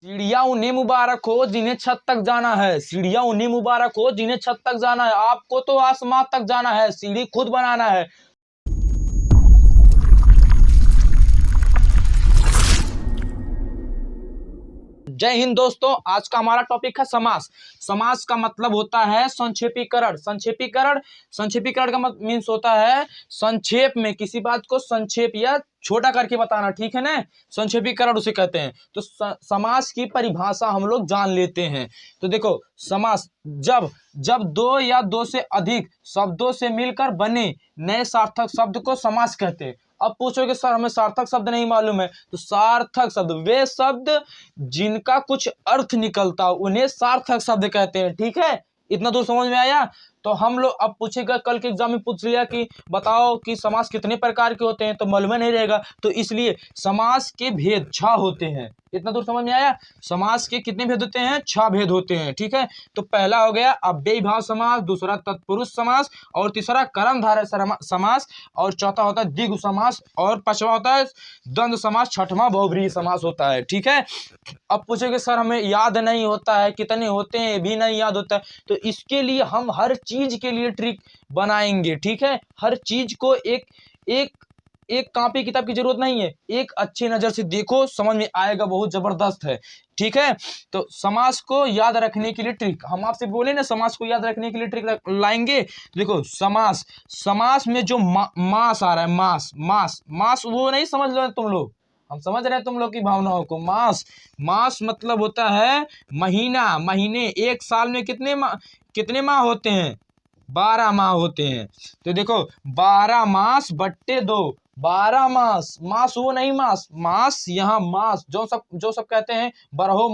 सीढ़ियां उन्हें मुबारक हो जिन्हें छत तक जाना है। सीढ़ियां उन्हें मुबारक हो जिन्हें छत तक जाना है। आपको तो आसमान तक जाना है, सीढ़ी खुद बनाना है। जय हिंद दोस्तों, आज का हमारा टॉपिक है समास। समास का मतलब होता है संक्षेपीकरण। संक्षेपीकरण का मतलब मीन्स होता है संक्षेप में किसी बात को संक्षेप या छोटा करके बताना, ठीक है ना। संक्षेपीकरण उसे कहते हैं। तो समास की परिभाषा हम लोग जान लेते हैं। तो देखो, समास जब जब दो या दो से अधिक शब्दों से मिलकर बने नए सार्थक शब्द को समास कहते हैं। अब पूछोगे सर हमें सार्थक शब्द नहीं मालूम है, तो सार्थक शब्द वे शब्द जिनका कुछ अर्थ निकलता उन्हें सार्थक शब्द कहते हैं, ठीक है। इतना दूर समझ में आया। तो हम लोग अब पूछेगा, कल के एग्जाम में पूछ लिया कि बताओ कि समास कितने प्रकार के होते हैं, तो मालूम नहीं रहेगा। तो इसलिए समास के भेद 6 होते हैं। इतना दूर समझ में आया। समास के कितने भेद होते हैं? 6 भेद होते हैं, ठीक है। तो पहला हो गया अव्ययीभाव समास, दूसरा तत्पुरुष समास, और तीसरा कर्मधारय समास, और चौथा होता है द्विगु समास, और पांचवा होता है द्वंद्व समास, छठवां बहुव्रीहि समास होता है, ठीक है। अब पूछेंगे सर हमें याद नहीं होता है, कितने होते हैं भी नहीं याद होता है। तो इसके लिए हम हर चीज के लिए ट्रिक बनाएंगे, ठीक है। हर चीज को एक एक एक कॉपी किताब की जरूरत नहीं है, एक अच्छी नजर से देखो, समझ में आएगा, बहुत जबरदस्त है, ठीक है। तो समास को याद रखने के लिए ट्रिक हम आपसे बोले ना, समास को याद रखने के लिए ट्रिक लाएंगे। देखो, समास में जो मास आ रहा है, मास वो नहीं समझ लो तुम लोग, हम समझ रहे हैं तुम लोग की भावनाओं को। मास मतलब होता है महीना। महीने एक साल में कितने माह होते हैं? 12 माह होते हैं। तो देखो, 12 मास बट्टे 2, 12 मास वो नहीं, मास यहाँ मास जो सब कहते हैं बरहो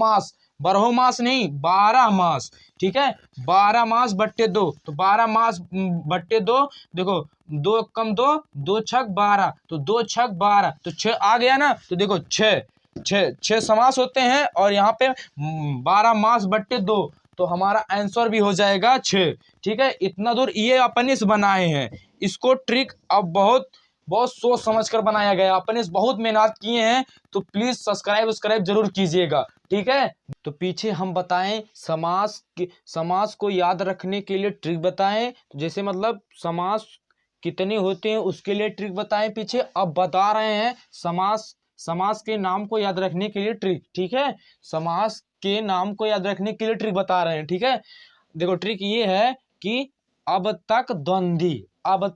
मास नहीं, 12 मास, ठीक है। 12 मास बट्टे 2, तो 12 मास बट्टे 2, देखो 2 कम 2, 2 छक 12, तो 2 छक 12, तो 6 आ गया ना। तो देखो 6 समास होते हैं, और यहाँ पे 12 मास बट्टे 2, तो हमारा आंसर भी हो जाएगा 6, ठीक है। इतना दूर ये अपने से बनाए हैं। इसको ट्रिक अब बहुत सोच समझ कर बनाया गया, अपने से बहुत मेहनत किए हैं। तो प्लीज सब्सक्राइब जरूर कीजिएगा, ठीक है। तो पीछे हम बताएं समास को याद रखने के लिए ट्रिक बताएं, जैसे मतलब समास कितने होते हैं उसके लिए ट्रिक बताएं पीछे। अब बता रहे हैं समास के नाम को याद रखने के लिए ट्रिक, ठीक है। समास के नाम को याद रखने के लिए ट्रिक बता रहे हैं, ठीक है। देखो, ट्रिक ये है कि अब तक द्वंद्वी, अब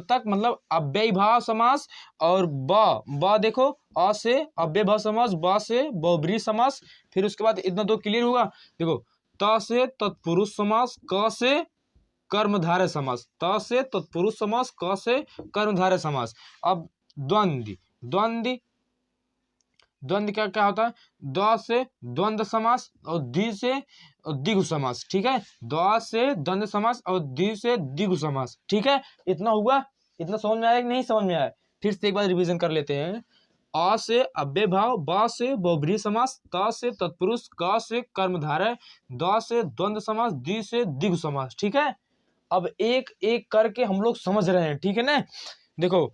तक मतलब अव्ययीभाव समास, और ब देखो, अ से अव्ययीभाव समास, ब से बहुव्रीहि समास, फिर उसके बाद इतना दो क्लियर होगा। देखो, त से तत्पुरुष समास, क से कर्मधारय समास, त से तत्पुरुष समास, क से कर्मधारय समास। अब द्वंद्व क्या होता है? द से द्वंद्व समास, और दि से द्विगु समास, ठीक है। द से द्वंद्व समास और दि से द्विगु समास, ठीक है। इतना हुआ। इतना समझ में आया कि नहीं समझ में आया? फिर से एक बार रिवीजन कर लेते हैं। अ से अव्ययीभाव, ब से बहुव्रीहि समास, त से तत्पुरुष, क से कर्मधारय, द से द्वंद्व समास, दि से द्विगु समास, ठीक है। अब एक एक करके हम लोग समझ रहे हैं, ठीक है ना। देखो,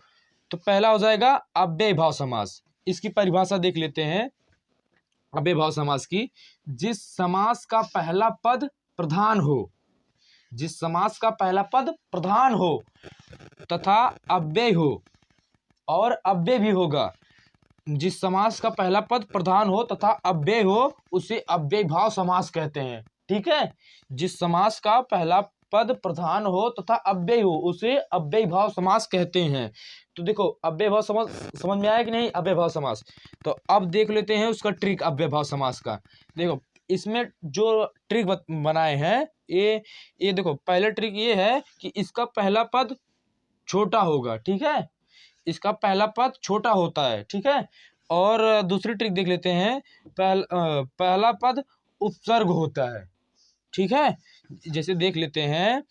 तो पहला हो जाएगा अव्ययीभाव समास। इसकी परिभाषा देख लेते हैं अव्ययीभाव समास की। जिस समास का पहला पद प्रधान हो, तथा अव्यय हो, और अव्यय भी होगा। जिस समास का पहला पद प्रधान हो तथा अव्यय हो उसे अव्ययीभाव समास कहते हैं, ठीक है। जिस समास का पहला पद प्रधान हो तथा अव्यय हो उसे अव्ययीभाव समास कहते हैं। तो देखो, अव्ययीभाव समास समझ में आया कि नहीं? अव्ययीभाव समास। तो अब देख लेते हैं उसका ट्रिक अव्ययीभाव समास का। देखो, इसमें जो ट्रिक बनाए हैं, ये देखो, पहला ट्रिक ये है कि इसका पहला पद छोटा होगा, ठीक है। इसका पहला पद छोटा होता है, ठीक है। और दूसरी ट्रिक देख लेते हैं। पहला पद उपसर्ग होता है, ठीक है। जैसे देख लेते हैं,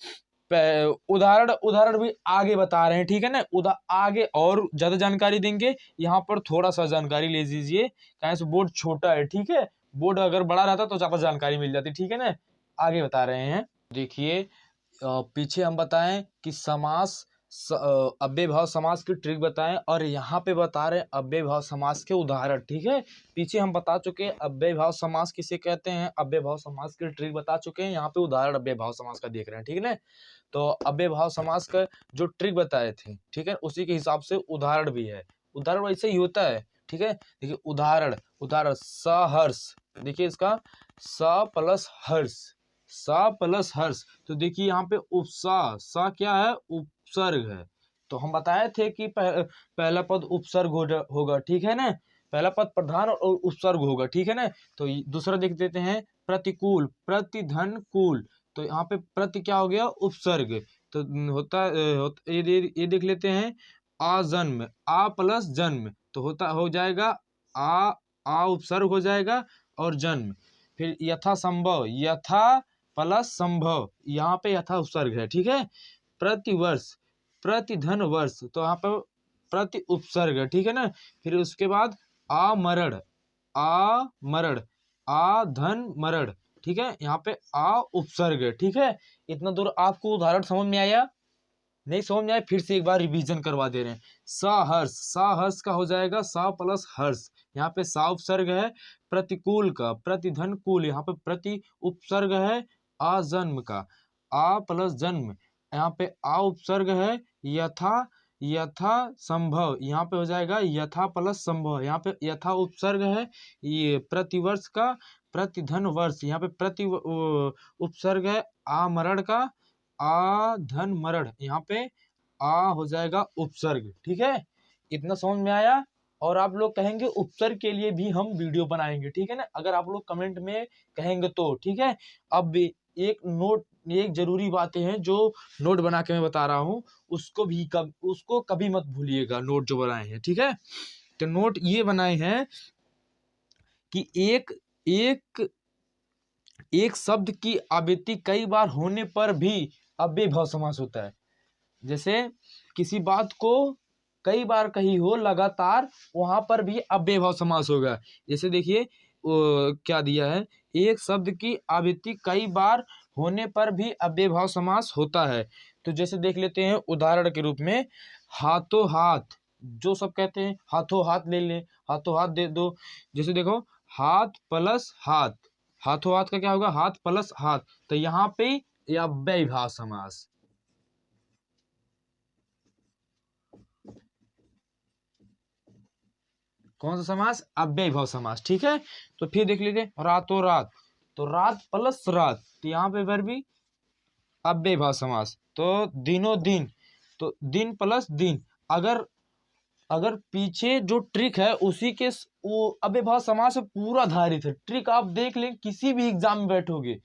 उदाहरण भी आगे बता रहे हैं, ठीक है ना। आगे और ज्यादा जानकारी देंगे, यहाँ पर थोड़ा सा जानकारी ले लीजिए, कहीं से बोर्ड छोटा है, ठीक है। बोर्ड अगर बड़ा रहता तो ज्यादा जानकारी मिल जाती, ठीक है ना। आगे बता रहे हैं, देखिए, पीछे हम बताएं कि समास अव्ययभाव समास की ट्रिक बताएं, और यहाँ पे बता रहे हैं अव्ययभाव समास के उदाहरण। ठीक है, पीछे हम बता चुके हैं अव्ययभाव समास किसे कहते हैं, अव्ययभाव समास की ट्रिक बता चुके हैं, यहाँ पे उदाहरण अव्ययभाव समास का देख रहे हैं। ठीक है ना, तो अव्ययभाव समास का जो ट्रिक बताए थे, ठीक है, उसी के हिसाब से उदाहरण भी है। उदाहरण वैसे ही होता है। ठीक है, देखिए उदाहरण, उदाहरण सहर्ष, देखिए इसका स प्लस हर्ष, सा प्लस हर्ष, तो देखिए यहाँ पे उपसा, सा क्या है, उपसर्ग है। तो हम बताए थे कि पहला पद उपसर्ग होगा। ठीक है ना, पहला पद प्रधान और उपसर्ग होगा। ठीक है ना, तो दूसरा देख देते हैं प्रतिकूल, प्रतिधन कूल, तो यहाँ पे प्रति क्या हो गया, उपसर्ग, तो ये देख लेते हैं आजन्म, आ प्लस जन्म, तो होता हो जाएगा आ उपसर्ग हो जाएगा और जन्म। फिर यथा संभव, यथा प्लस संभव, यहाँ पे यथा उपसर्ग है। ठीक है, प्रतिवर्ष, प्रतिधन वर्ष, तो यहाँ पे प्रति उपसर्ग है। ठीक है ना, फिर उसके बाद आमरण, आमरण, आधन मरण, ठीक है, यहाँ पे आ उपसर्ग है। ठीक है, इतना दूर आपको उदाहरण समझ में आया? नहीं समझ में आया, फिर से एक बार रिवीजन करवा दे रहे हैं। सहर्ष, सहर्ष का हो जाएगा सा प्लस हर्ष, यहाँ पे सा उपसर्ग है। प्रतिकूल का, प्रतिधन कूल, यहाँ पे प्रति उपसर्ग है आजन्म का, आ प्लस जन्म, यहाँ पे आ उपसर्ग है। यथा, यथा संभव, यहाँ पे हो जाएगा यथा प्लस संभव, यहाँ पे यथा उपसर्ग है। ये प्रतिवर्ष का, प्रतिधन वर्ष, यहाँ पे प्रति उपसर्ग है आमरण का, आधन मरण, यहाँ पे आ हो जाएगा उपसर्ग। ठीक है, इतना समझ में आया? और आप लोग कहेंगे उपसर्ग के लिए भी हम वीडियो बनाएंगे। ठीक है ना, अगर आप लोग कमेंट में कहेंगे तो। ठीक है, अब एक नोट, एक जरूरी बातें हैं जो नोट बना के मैं बता रहा हूँ, उसको कभी मत भूलिएगा, नोट जो बनाए हैं। ठीक है, तो नोट ये बनाए हैं कि एक शब्द की आवृत्ति कई बार होने पर भी अव्ययभाव समास होता है। जैसे किसी बात को कई बार कही हो लगातार, वहां पर भी अव्ययभाव समास होगा। जैसे देखिए क्या दिया है, एक शब्द की आवृत्ति कई बार होने पर भी अव्ययभाव समास होता है। तो जैसे देख लेते हैं उदाहरण के रूप में, हाथों हाथ, जो सब कहते हैं हाथों हाथ ले लें, हाथों हाथ दे दो। जैसे देखो हाथ प्लस हाथ, हाथों हाथ का क्या होगा, हाथ प्लस हाथ, तो यहाँ पे अव्ययभाव समास। कौन सा समास, अव्ययभाव समास। ठीक है, तो फिर देख लीजिए रातों रात, तो रात प्लस रात, तो यहाँ पे फिर भी अव्ययभाव समास। तो दिनों दिन, तो दिन प्लस दिन, अगर अगर पीछे जो ट्रिक है उसी के वो अव्ययभाव समास से पूरा आधारित है। ट्रिक आप देख लें, किसी भी एग्जाम में बैठोगे,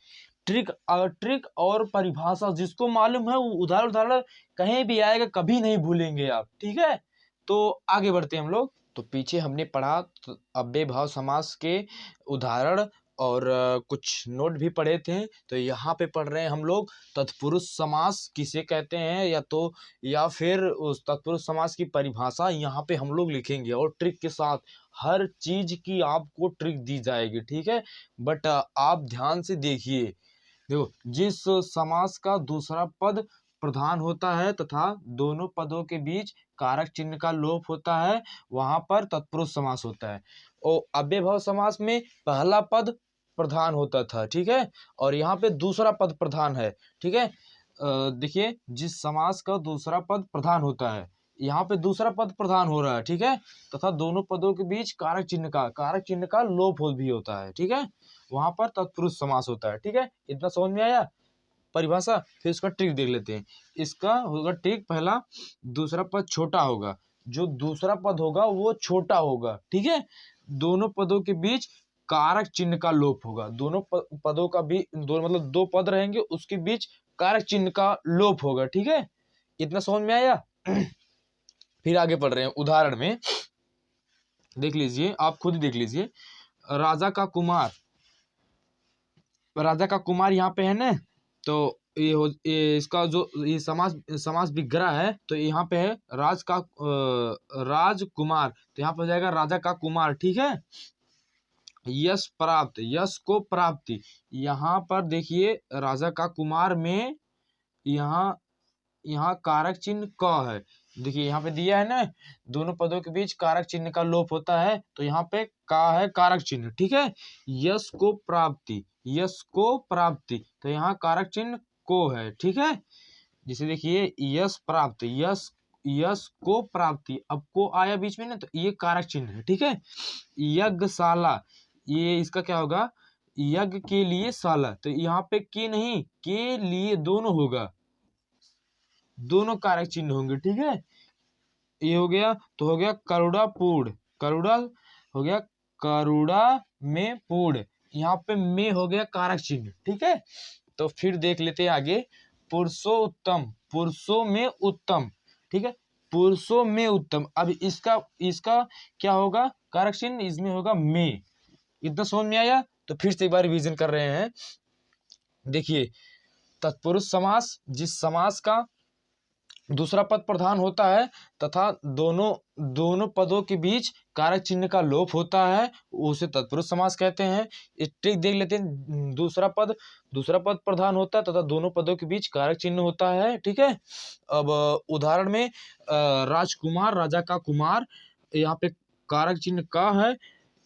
ट्रिक और परिभाषा जिसको मालूम है वो उदाहरण उदाहरण कहीं भी आएगा, कभी नहीं भूलेंगे आप। ठीक है, तो आगे बढ़ते हैं हम लोग। तो पीछे हमने पढ़ा तो अव्ययभाव समास के उदाहरण और कुछ नोट भी पढ़े थे। तो यहाँ पे पढ़ रहे हैं हम लोग तत्पुरुष समास किसे कहते हैं, या फिर उस तत्पुरुष समास की परिभाषा यहाँ पे हम लोग लिखेंगे, और ट्रिक के साथ हर चीज की आपको ट्रिक दी जाएगी। ठीक है, बट आप ध्यान से देखिए, देखो जिस समास का दूसरा पद प्रधान होता है तथा दोनों पदों के बीच कारक चिन्ह का लोप होता है, वहां पर तत्पुरुष समास होता है। और अव्ययभाव समास में पहला पद प्रधान होता था। ठीक है, और यहाँ पे दूसरा पद प्रधान है। ठीक है, देखिए जिस समास का दूसरा पद प्रधान होता है, यहाँ पे दूसरा पद प्रधान हो रहा है। ठीक है, तथा दोनों पदों के बीच कारक चिन्ह का लोप भी होता है। ठीक है, वहां पर तत्पुरुष समास होता है। ठीक है, इतना समझ में आया परिभाषा। फिर इसका ट्रिक देख लेते हैं। इसका होगा ट्रिक, पहला दूसरा पद छोटा होगा, जो दूसरा पद होगा वो छोटा होगा। ठीक है, दोनों पदों के बीच कारक चिन्ह का लोप होगा, दोनों पदों का भी, दो मतलब दो पद रहेंगे उसके बीच कारक चिन्ह का लोप होगा। ठीक है, इतना समझ में आया? फिर आगे पढ़ रहे हैं उदाहरण में, देख लीजिए, आप खुद देख लीजिए। राजा का कुमार, राजा का कुमार यहाँ पे है ना, तो ये इसका जो ये समास विग्रह है, तो यहाँ पे है राजकुमार, तो यहाँ पे हो जाएगा राजा का कुमार। ठीक है, यश प्राप्त, यश को प्राप्ति, यहाँ पर देखिए राजा का कुमार में यहाँ यहाँ कारक चिन्ह क है। देखिए यहाँ पे दिया है ना, दोनों पदों के बीच कारक चिन्ह का लोप होता है, तो यहाँ पे का है कारक चिन्ह। ठीक है, यश को प्राप्ति, यश को प्राप्ति, तो यहाँ कारक चिन्ह को है। ठीक है, जैसे देखिए यश प्राप्त, यश यश को प्राप्ति, अब को आया बीच में ना, तो ये कारक चिन्ह है। ठीक है, यज्ञशाला, ये इसका क्या होगा, यज्ञ के लिए शाला, तो यहाँ पे के नहीं, के लिए दोनों होगा, दोनों कारक चिन्ह होंगे। ठीक है, ये हो गया, तो हो गया करुणा पूर्ण, करुणा हो गया करुणा में पूर्ण, यहाँ पे में हो गया कारक चिन्ह। ठीक है, तो फिर देख लेते हैं आगे, पुरुषोत्तम, पुरुषों में उत्तम। ठीक है, पुरुषों में उत्तम, अब इसका इसका क्या होगा कारक चिन्ह, इसमें होगा में। इतना समझ में आया? तो फिर से एक बार रिवीजन कर रहे हैं। देखिए, तत्पुरुष समास, जिस समास का दूसरा पद प्रधान होता है तथा दोनों पदों के बीच कारक चिन्ह का लोप होता है, उसे तत्पुरुष समास कहते हैं। एक ट्रिक देख लेते हैं, दूसरा पद प्रधान होता है तथा दोनों पदों के बीच कारक चिन्ह होता है। ठीक है, अब उदाहरण में राजकुमार, राजा का कुमार, यहाँ पे कारक चिन्ह का है,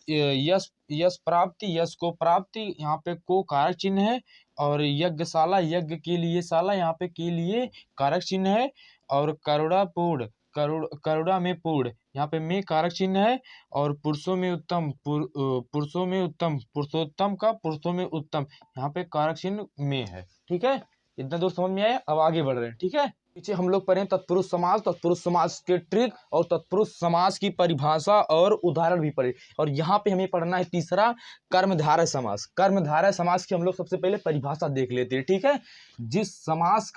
यश यश प्राप्ति, यश को प्राप्ति, यहाँ पे को कारक चिन्ह है, और यज्ञशाला, यज्ञ के लिए शाला, यहाँ पे के लिए कारक चिन्ह है, और करुणा पूर्ण, करुणा में पूर्ण, यहाँ पे में कारक चिन्ह है, और पुरुषों में उत्तम, पुरुषों में उत्तम, पुरुषोत्तम का पुरुषों में उत्तम, यहाँ पे कारक चिन्ह में है। ठीक है, इतना दूर समझ में आया? अब आगे बढ़ रहे हैं। ठीक है, पीछे हम लोग पढ़े तत्पुरुष समास, तत्पुरुष समास के ट्रिक और तत्पुरुष समास की परिभाषा और उदाहरण भी पढ़े, और यहाँ पे हमें पढ़ना है तीसरा कर्मधारय समास। कर्मधारय समास की हम लोग सबसे पहले परिभाषा देख लेते हैं। ठीक है, जिस समास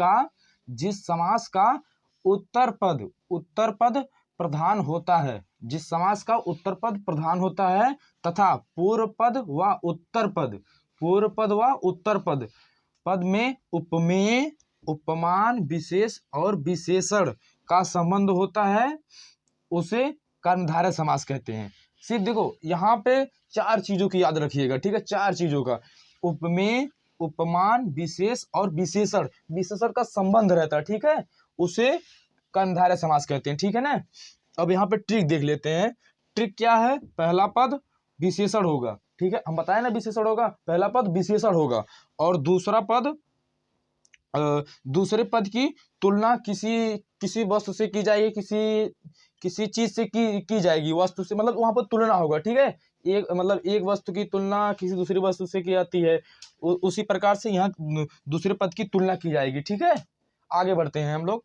का उत्तर पद प्रधान होता है, जिस समास का उत्तर पद प्रधान होता है तथा पूर्व पद व उत्तर पद में उपमेय, उपमान, विशेष और विशेषण का संबंध होता है, उसे कर्मधारय समास कहते हैं। सिर्फ देखो यहाँ पे चार चीजों की याद रखिएगा। ठीक है, चार चीजों का, उपमेय, उपमान, विशेष और विशेषण का संबंध रहता है। ठीक है, उसे कर्मधारय समास कहते हैं। ठीक है ना, अब यहाँ पे ट्रिक देख लेते हैं। ट्रिक क्या है, पहला पद विशेषण होगा। ठीक है, हम बताए ना विशेषण होगा, पहला पद विशेषण होगा, और दूसरे पद की तुलना किसी वस्तु से की जाएगी, किसी चीज से की जाएगी, वस्तु से, मतलब वहां पर तुलना होगा। ठीक है, एक वस्तु की तुलना किसी दूसरी वस्तु से की जाती है, उसी प्रकार से यहाँ दूसरे पद की तुलना की जाएगी। ठीक है, आगे बढ़ते हैं। हम लोग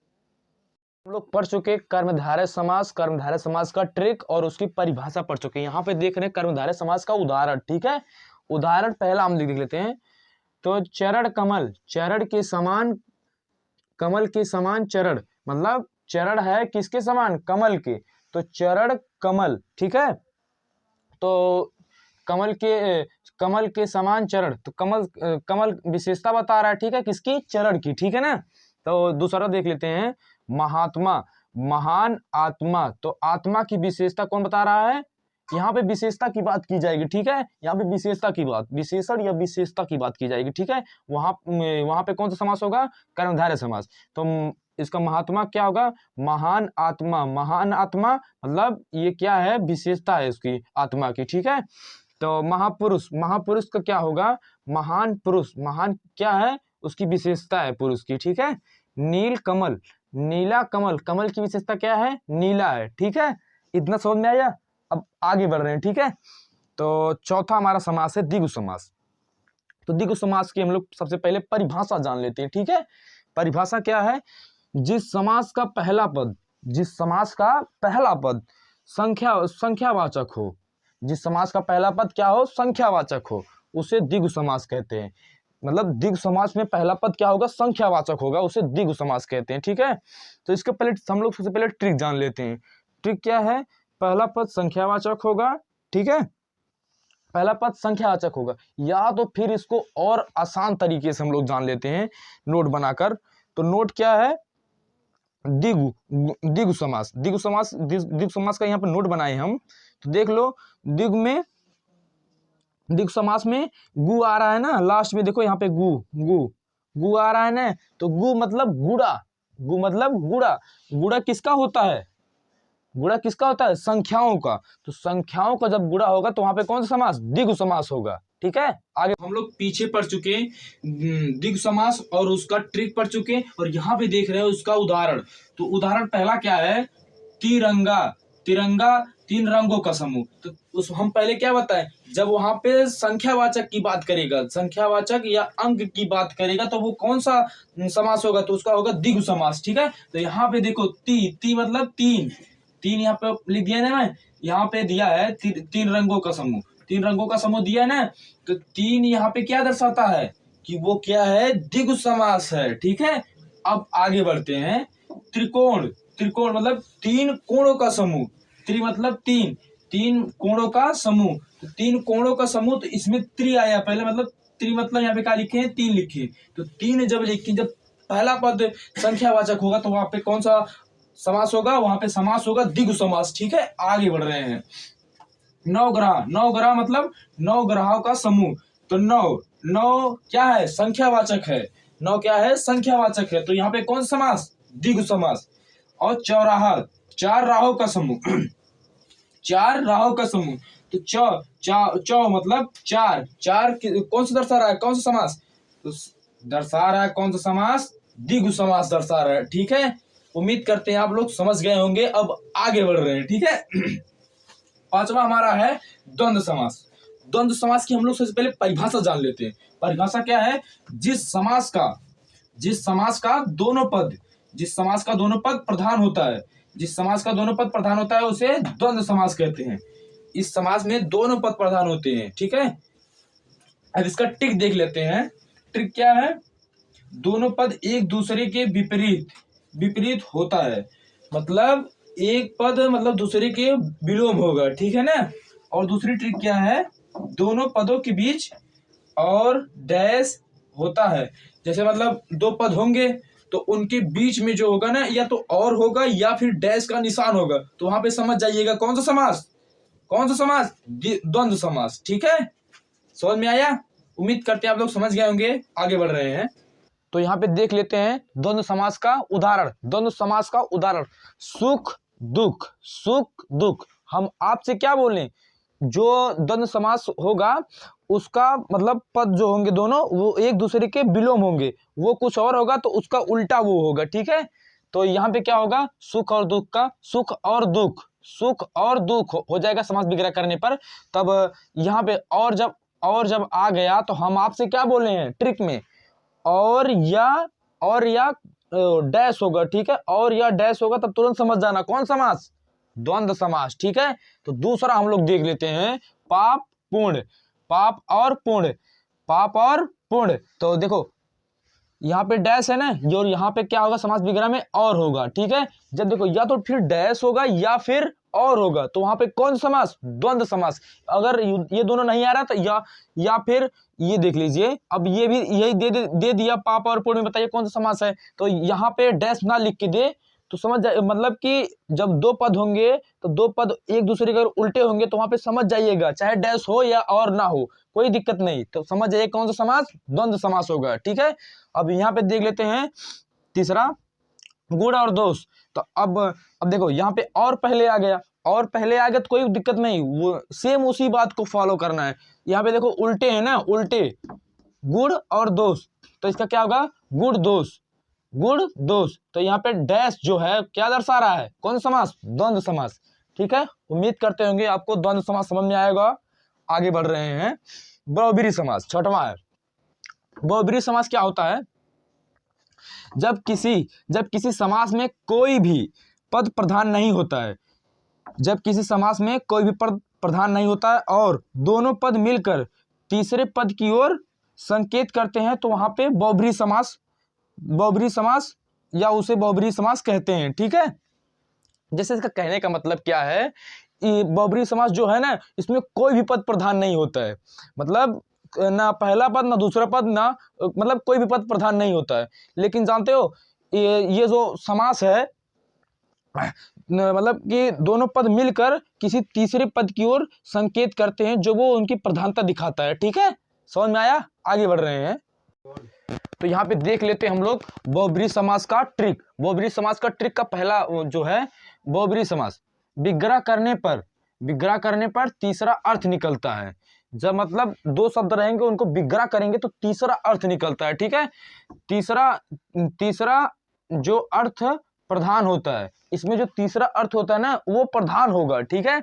पढ़ चुके कर्मधारय समास का ट्रिक और उसकी परिभाषा पढ़ चुके हैं। यहाँ पे देख रहे हैं कर्मधारय समास का उदाहरण। ठीक है, उदाहरण पहला हम देख लेते हैं। तो चरण कमल, कमल के समान चरण, मतलब चरण है किसके समान, कमल के, तो चरण कमल। ठीक है, तो कमल के समान चरण, तो कमल विशेषता बता रहा है। ठीक है, किसकी, चरण की। ठीक है ना, तो दूसरा देख लेते हैं, महात्मा, महान आत्मा, तो आत्मा की विशेषता कौन बता रहा है, यहाँ पे विशेषता की बात की जाएगी। ठीक है, यहाँ पे विशेषता की बात, विशेषण या विशेषता की बात की जाएगी। ठीक है, वहां पे कौन सा समास होगा, कर्मधारय समास। तो इसका महात्मा क्या होगा, महान आत्मा, महान आत्मा मतलब ये क्या है, विशेषता है उसकी, आत्मा की। ठीक है, तो महापुरुष, महापुरुष का क्या होगा, महान पुरुष, महान क्या है, उसकी विशेषता है पुरुष की। ठीक है, नील कमल, नीला कमल, कमल की विशेषता क्या है, नीला है। ठीक है, इतना समझ में आया? अब आगे बढ़ रहे हैं। ठीक है, तो चौथा हमारा समास है द्विगु समास। तो द्विगु समास की हम लोग सबसे पहले परिभाषा जान लेते हैं। ठीक है, परिभाषा क्या है, जिस समास का पहला पद संख्यावाचक हो, जिस समास का पहला पद क्या हो, संख्यावाचक हो, उसे द्विगु समास कहते हैं। मतलब द्विगु समास में पहला पद क्या होगा, संख्यावाचक होगा, उसे द्विगु समास कहते हैं। ठीक है, तो इसके पहले हम लोग सबसे पहले ट्रिक जान लेते हैं। ट्रिक क्या है, पहला पद संख्यावाचक होगा। ठीक है, पहला पद संख्यावाचक होगा, या तो फिर इसको और आसान तरीके से हम लोग जान लेते हैं नोट बनाकर। तो नोट क्या है, द्विगु समास का यहाँ पर नोट बनाए हम, तो देख लो, द्विगु समास में गु आ रहा है ना लास्ट में, देखो यहाँ पे गु आ रहा है ना, तो गु मतलब गुड़ा, मतलब गुणा, गुणा किसका होता है, गुणा किसका होता है, संख्याओं का। तो संख्याओं का जब गुणा होगा तो वहां पे कौन सा समास, द्विगु समास होगा। ठीक है, आगे हम लोग पीछे पढ़ चुके द्विगु समास और उसका ट्रिक पढ़ चुके, और यहाँ पे देख रहे हैं उसका उदाहरण। तो उदाहरण पहला क्या है, तिरंगा, तिरंगा तीन रंगों का समूह। तो उस हम पहले क्या बताएं, जब वहां पे संख्यावाचक की बात करेगा, संख्यावाचक या अंक की बात करेगा तो वो कौन सा समास होगा, तो उसका होगा द्विगु समास। ठीक है, तो यहाँ पे देखो ती मतलब तीन, तीन यहाँ पे लिख दिया ना, मैं यहाँ पे दिया है तीन रंगों का समूह, तीन रंगों का समूह दिया है ना। तो तीन यहाँ पे क्या दर्शाता है कि वो क्या है, द्विगु समास है। ठीक है, अब आगे बढ़ते हैं। त्रिकोण, त्रिकोण मतलब तीन कोणों का समूह, त्रि मतलब तीन, तीन कोणों का समूह। तो तीन कोणों का समूह, तो इसमें त्रि आया पहले, मतलब त्रि मतलब यहाँ पे क्या लिखे हैं, तीन लिखे। तो तीन जब लिखे, जब पहला पद संख्यावाचक होगा तो वहां पे कौन सा समास होगा, वहां पे समास होगा द्विगु समास। ठीक है, आगे बढ़ रहे हैं। नवग्रह, नवग्रह मतलब नौ ग्रहों का समूह। तो नौ, नौ क्या है, संख्यावाचक है, नौ क्या है, संख्यावाचक है। तो यहाँ पे कौन सा समास, द्विगु समास। और चौराहा, चार राहों का समूह, चार राहों का समूह। तो चौ मतलब चार, चार कौन सा दर्शा रहा है, कौन सा समास, तो दर्शा रहा है कौन सा समास, द्विगु समास दर्शा रहा है। ठीक है, उम्मीद करते हैं आप लोग समझ गए होंगे। अब आगे बढ़ रहे हैं। ठीक है, पांचवा हमारा है द्वंद्व समास। द्वंद्व समास की हम लोग सबसे पहले परिभाषा जान लेते हैं। परिभाषा क्या है, जिस समास का दोनों पद, जिस समास का दोनों पद प्रधान होता है, जिस समास का दोनों पद प्रधान होता है उसे द्वंद्व समास कहते हैं। इस समास में दोनों पद प्रधान होते हैं। ठीक है, अब इसका ट्रिक देख लेते हैं। ट्रिक क्या है, दोनों पद एक दूसरे के विपरीत, विपरीत होता है, मतलब एक पद मतलब दूसरे के विलोम होगा। ठीक है ना। और दूसरी ट्रिक क्या है, दोनों पदों के बीच और डैश होता है। जैसे मतलब दो पद होंगे तो उनके बीच में जो होगा ना, या तो और होगा या फिर डैश का निशान होगा। तो वहां पे समझ जाइएगा कौन सा समास, कौन सा समास, द्वंद्व समास। ठीक है, समझ में आया, उम्मीद करते हैं आप लोग समझ गए होंगे। आगे बढ़ रहे हैं, तो यहाँ पे देख लेते हैं द्वंद्व समास का उदाहरण। द्वंद्व समास का उदाहरण, सुख दुख, सुख दुख। हम आपसे क्या बोलें, जो द्वंद्व समास होगा उसका मतलब पद जो होंगे दोनों वो एक दूसरे के विलोम होंगे, वो कुछ और होगा तो उसका उल्टा वो होगा। ठीक है, तो यहाँ पे क्या होगा, सुख और दुख का, सुख और दुख, सुख और दुख हो जाएगा समास विग्रह करने पर। तब यहाँ पे और जब आ गया तो हम आपसे क्या बोले हैं ट्रिक में, और या डैश होगा। ठीक है, और या डैश होगा तब तुरंत समझ जाना कौन समास, द्वंद्व समास। ठीक है, तो दूसरा हम लोग देख लेते हैं, पाप पुण्य, पाप और पुण्य, पाप और पुण्य। तो देखो यहाँ पे डैश है ना, और यहाँ पे क्या होगा समास विग्रह में और होगा। ठीक है, जब देखो या तो फिर डैश होगा या फिर और होगा, तो वहां पे कौन समास, द्वंद्व समास। अगर ये दोनों नहीं आ रहा तो या फिर ये देख लीजिए, अब ये भी यही दे दिया पाप और पुण्य में, बताइए कौन सा समास है। तो यहाँ पे डैश ना लिख के दे तो समझ जाए, मतलब कि जब दो पद होंगे तो दो पद एक दूसरे के उल्टे होंगे तो वहां पे समझ जाइएगा, चाहे डैश हो या और ना हो कोई दिक्कत नहीं, तो समझ जाइए कौन सा समास, द्वंद्व समास होगा। ठीक है, अब यहाँ पे देख लेते हैं तीसरा, गुण और दोष। तो अब देखो यहाँ पे और पहले आ गया, और पहले आ गया तो कोई दिक्कत नहीं, वो सेम उसी बात को फॉलो करना है। यहाँ पे देखो उल्टे है ना, उल्टे, गुण और दोष, तो इसका क्या होगा, गुण दोष, गुण दोष। तो यहाँ पे डैश जो है क्या दर्शा रहा है, कौन समास, द्वंद्व समास। ठीक है, उम्मीद करते होंगे आपको द्वंद्व समास समझ में आएगा। आगे बढ़ रहे हैं, बहुब्रीहि समास, छठवां है। बहुब्रीहि समास क्या होता है, जब किसी समास में कोई भी पद प्रधान नहीं होता है, जब किसी समास में कोई भी पद प्रधान नहीं होता है और दोनों पद मिलकर तीसरे पद की ओर संकेत करते हैं, तो वहां पे बहुब्रीहि समास, बहुब्रीहि समास या उसे बहुब्रीहि समास कहते हैं। ठीक है, जैसे इसका कहने का मतलब क्या है, बहुब्रीहि समास जो है ना, इसमें कोई भी पद प्रधान नहीं होता है, मतलब ना पहला पद ना दूसरा पद ना, मतलब कोई भी पद प्रधान नहीं होता है। लेकिन जानते हो ये जो समास है, मतलब कि दोनों पद मिलकर किसी तीसरे पद की ओर संकेत करते हैं जो वो उनकी प्रधानता दिखाता है। ठीक है, समझ में आया, आगे बढ़ रहे हैं। तो यहाँ पे देख लेते हैं हम लोग बहुब्रीहि समास का ट्रिक। बहुब्रीहि समास का ट्रिक का पहला जो है बहुब्रीहि समास, विग्रह करने पर तीसरा अर्थ निकलता है। जब मतलब दो शब्द रहेंगे उनको विग्रह करेंगे तो तीसरा अर्थ निकलता है, ठीक है। तीसरा जो अर्थ प्रधान होता है, इसमें जो तीसरा अर्थ होता है ना वो प्रधान होगा, ठीक है।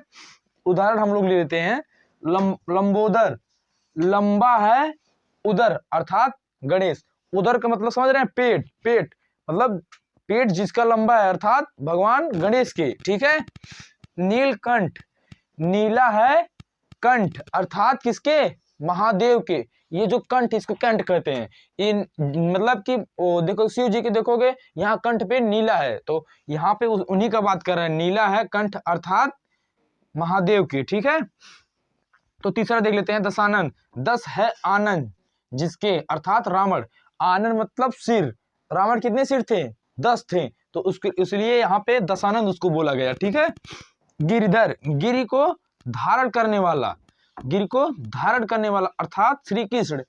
उदाहरण हम लोग ले लेते हैं, लंबोदर, लंबा है उदर अर्थात गणेश। उदर का मतलब समझ रहे हैं, पेट, पेट मतलब पेट जिसका लंबा है अर्थात भगवान गणेश के, ठीक है। नीलकंठ, नीला है कंठ अर्थात किसके, महादेव के। ये जो कंठ, इसको कंठ कहते हैं। इन मतलब कि देखो शिव जी के देखोगे यहाँ कंठ पे नीला है, तो यहाँ पे उन्हीं का बात कर रहे हैं, नीला है कंठ अर्थात महादेव के, ठीक है। तो तीसरा देख लेते हैं, दशानन, दस है आनंद जिसके अर्थात रावण। आनंद मतलब सिर, रावण कितने सिर थे, 10 थे, तो उसके इसलिए यहाँ पे दशानंद उसको बोला गया, ठीक है। गिरिधर, गिरि को धारण करने वाला, गिरि को धारण करने वाला अर्थात श्री कृष्ण।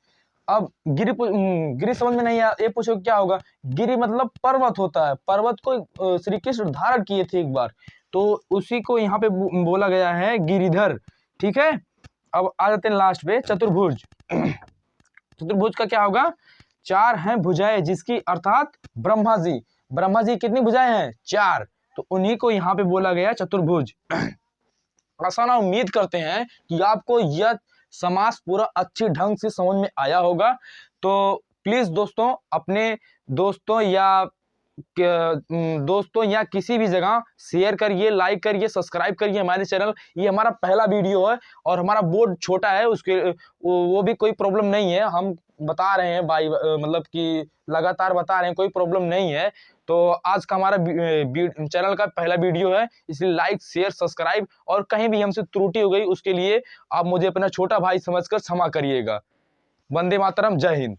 अब गिरि समझ में नहीं आया, ये पूछो क्या होगा। गिरि मतलब पर्वत होता है, पर्वत को श्री कृष्ण धारण किए थे एक बार, तो उसी को यहाँ पे बोला गया है गिरिधर, ठीक है। अब आ जाते हैं लास्ट पे, चतुर्भुज। चतुर्भुज का क्या होगा, 4 हैं भुजाएं जिसकी अर्थात ब्रह्मा जी। ब्रह्मा जी कितनी भुजाएं हैं, 4, तो उन्हीं को यहाँ पे बोला गया चतुर्भुज। आशा ना उम्मीद करते हैं कि आपको यह समास पूरा अच्छे ढंग से समझ में आया होगा। तो प्लीज दोस्तों अपने दोस्तों या किसी भी जगह शेयर करिए, लाइक करिए, सब्सक्राइब करिए हमारे चैनल। ये हमारा पहला वीडियो है और हमारा बोर्ड छोटा है, उसके वो भी कोई प्रॉब्लम नहीं है, हम बता रहे हैं भाई, मतलब कि लगातार बता रहे हैं, कोई प्रॉब्लम नहीं है। तो आज का हमारा चैनल का पहला वीडियो है, इसलिए लाइक शेयर सब्सक्राइब, और कहीं भी हमसे त्रुटि हो गई उसके लिए आप मुझे अपना छोटा भाई समझकर क्षमा करिएगा। वंदे मातरम, जय हिंद।